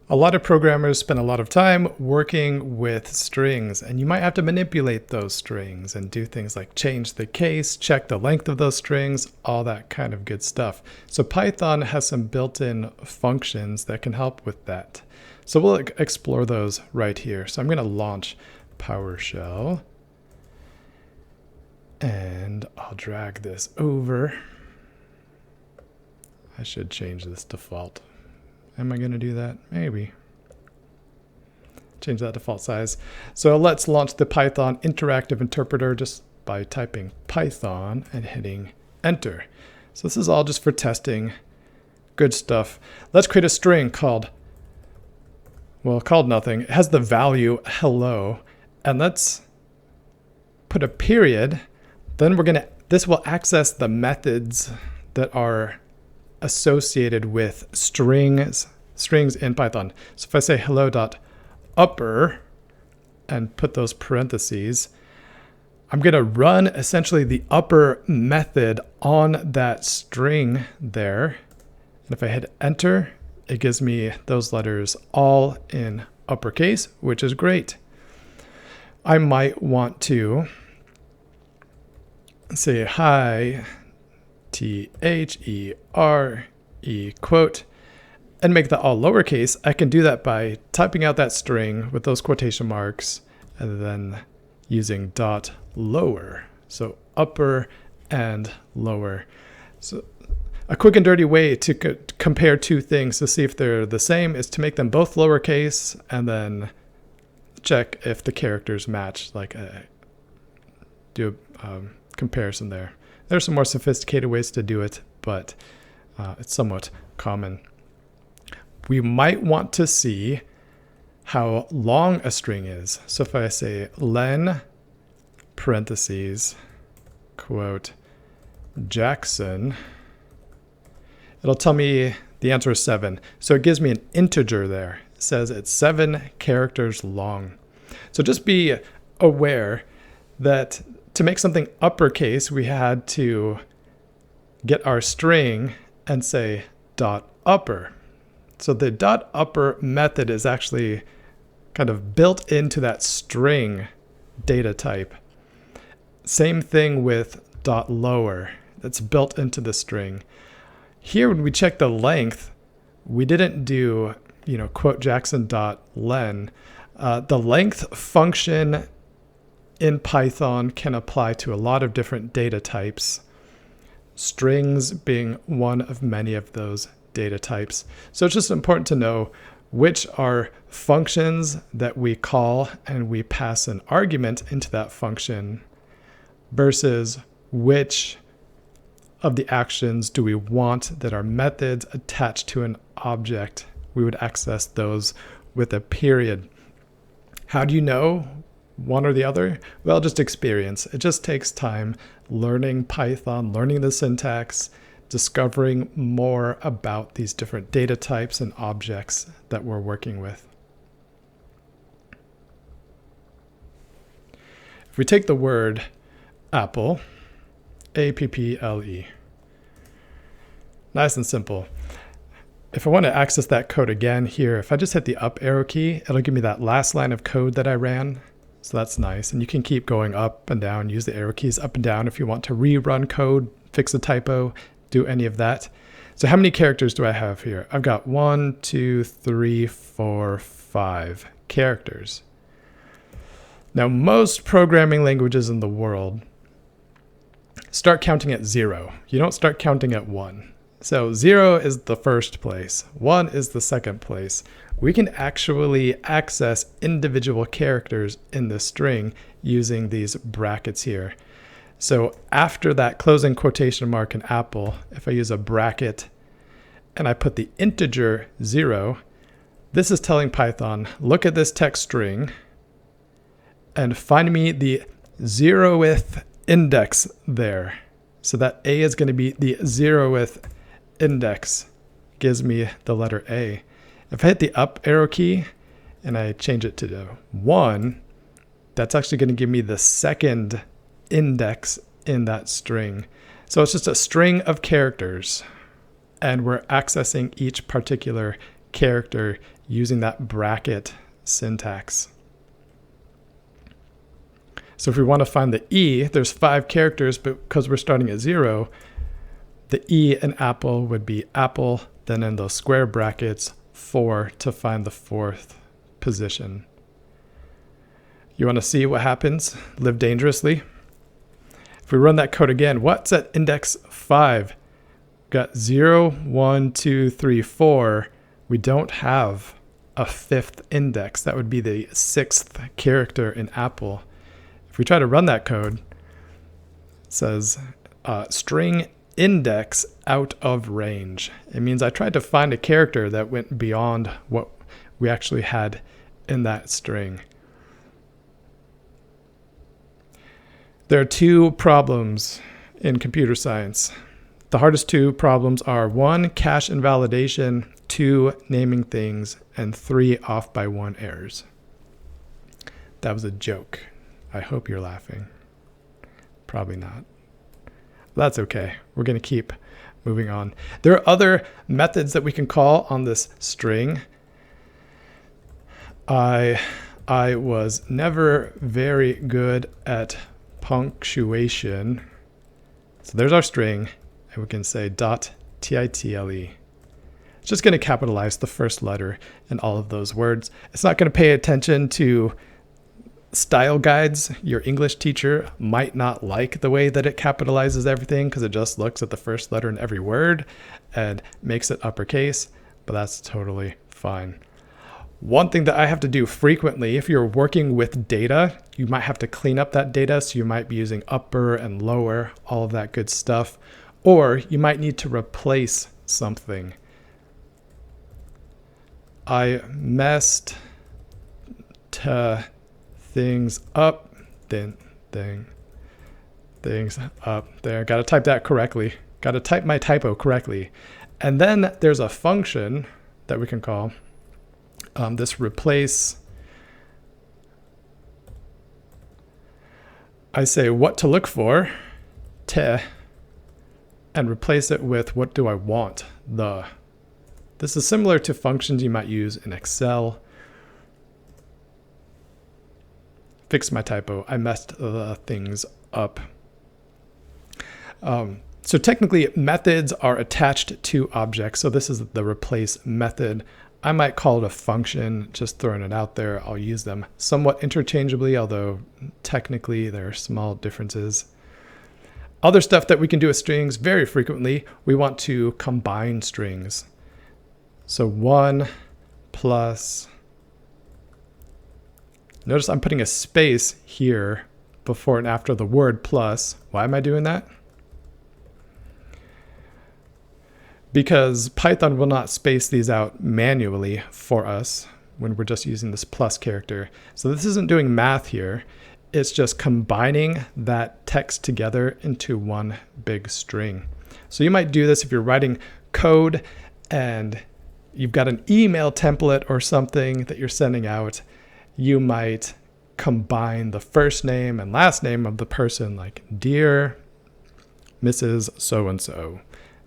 A lot of programmers spend a lot of time working with strings, and you might have to manipulate those strings and do things like change the case, check the length of those strings, all that kind of good stuff. So Python has some built-in functions that can help with that. So we'll explore those right here. So I'm going to launch PowerShell, and I'll drag this over. I should change this default. Am I going to do that? Maybe. Change that default size. So let's launch the Python interactive interpreter just by typing Python and hitting enter. So this is all just for testing. Good stuff. Let's create a string called nothing. It has the value hello. And let's put a period. Then this will access the methods that are associated with strings in Python. So if I say hello.upper and put those parentheses, I'm going to run essentially the upper method on that string there. And if I hit enter, it gives me those letters all in uppercase, which is great. I might want to say hi, T-H-E-R-E quote, and make that all lowercase. I can do that by typing out that string with those quotation marks and then using dot lower. So upper and lower. So a quick and dirty way to compare two things to see if they're the same is to make them both lowercase and then check if the characters match, do a comparison there. There's some more sophisticated ways to do it, but it's somewhat common. We might want to see how long a string is. So if I say len parentheses quote Jackson, it'll tell me the answer is 7. So it gives me an integer there. It says it's 7 characters long. So just be aware that to make something uppercase, we had to get our string and say dot upper. So the dot upper method is actually kind of built into that string data type. Same thing with dot lower. That's built into the string. Here, when we check the length, we didn't do, quote Jackson dot len. The length function in Python can apply to a lot of different data types, strings being one of many of those data types. So it's just important to know which are functions that we call and we pass an argument into that function versus which of the actions do we want that are methods attached to an object. We would access those with a period. How do you know one or the other? Well, just experience. It just takes time learning Python, learning the syntax, discovering more about these different data types and objects that we're working with. If we take the word apple, A-P-P-L-E, nice and simple. If I want to access that code again here, if I just hit the up arrow key, it'll give me that last line of code that I ran. So that's nice. And you can keep going up and down, use the arrow keys up and down if you want to rerun code, fix a typo, do any of that. So how many characters do I have here? I've got 1, 2, 3, 4, 5 characters. Now, most programming languages in the world start counting at 0. You don't start counting at 1. So 0 is the first place. 1 is the second place. We can actually access individual characters in the string using these brackets here. So after that closing quotation mark in apple, if I use a bracket and I put the integer 0, this is telling Python, look at this text string and find me the 0th index there. So that A is going to be the 0th index, gives me the letter A. If I hit the up arrow key and I change it to 1, that's actually going to give me the second index in that string. So it's just a string of characters, and we're accessing each particular character using that bracket syntax. So if we want to find the E, there's 5 characters, but because we're starting at 0, the E in apple would be apple, then in those square brackets, 4 to find the 4th position. You want to see what happens? Live dangerously. If we run that code again, what's at index 5? Got 0, 1, 2, 3, 4. We don't have a 5th index. That would be the 6th character in apple. If we try to run that code, it says string index out of range. It means I tried to find a character that went beyond what we actually had in that string. There are 2 problems in computer science. The hardest 2 problems are 1, cache invalidation, 2, naming things, and 3, off by 1 errors. That was a joke. I hope you're laughing. Probably not. That's okay. We're going to keep moving on. There are other methods that we can call on this string. I was never very good at punctuation. So there's our string, and we can say .title. It's just going to capitalize the first letter in all of those words. It's not going to pay attention to style guides. Your English teacher might not like the way that it capitalizes everything because it just looks at the first letter in every word and makes it uppercase, but that's totally fine. One thing that I have to do frequently, if you're working with data, you might have to clean up that data. So you might be using upper and lower, all of that good stuff, or you might need to replace something. I messed things up, things up there. Got to type that correctly. Got to type my typo correctly. And then there's a function that we can call this replace. I say what to look for, te, and replace it with what do I want, the. This is similar to functions you might use in Excel. Fix my typo. I messed things up. So technically, methods are attached to objects. So this is the replace method. I might call it a function, just throwing it out there. I'll use them somewhat interchangeably, although technically there are small differences. Other stuff that we can do with strings very frequently, we want to combine strings. So 1 plus, notice I'm putting a space here before and after the word plus. Why am I doing that? Because Python will not space these out manually for us when we're just using this plus character. So this isn't doing math here. It's just combining that text together into one big string. So you might do this if you're writing code and you've got an email template or something that you're sending out. You might combine the first name and last name of the person, like Dear Mrs. So-and-so.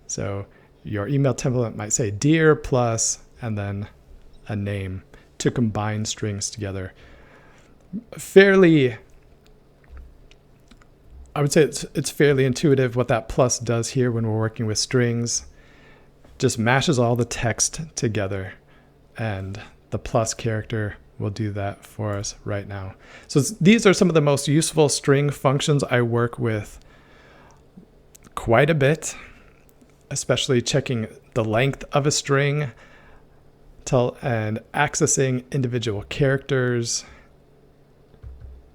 So your email template might say Dear plus and then a name to combine strings together. I would say it's fairly intuitive what that plus does here when we're working with strings. Just mashes all the text together, and the plus character will do that for us right now. So these are some of the most useful string functions I work with quite a bit, especially checking the length of a string and accessing individual characters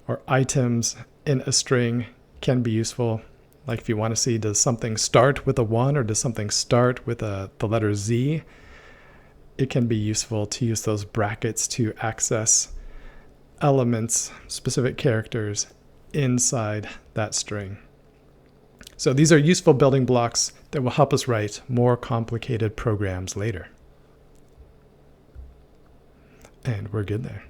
or items in a string can be useful. Like if you want to see, does something start with a 1 or does something start with the letter Z? It can be useful to use those brackets to access elements, specific characters inside that string. So these are useful building blocks that will help us write more complicated programs later. And we're good there.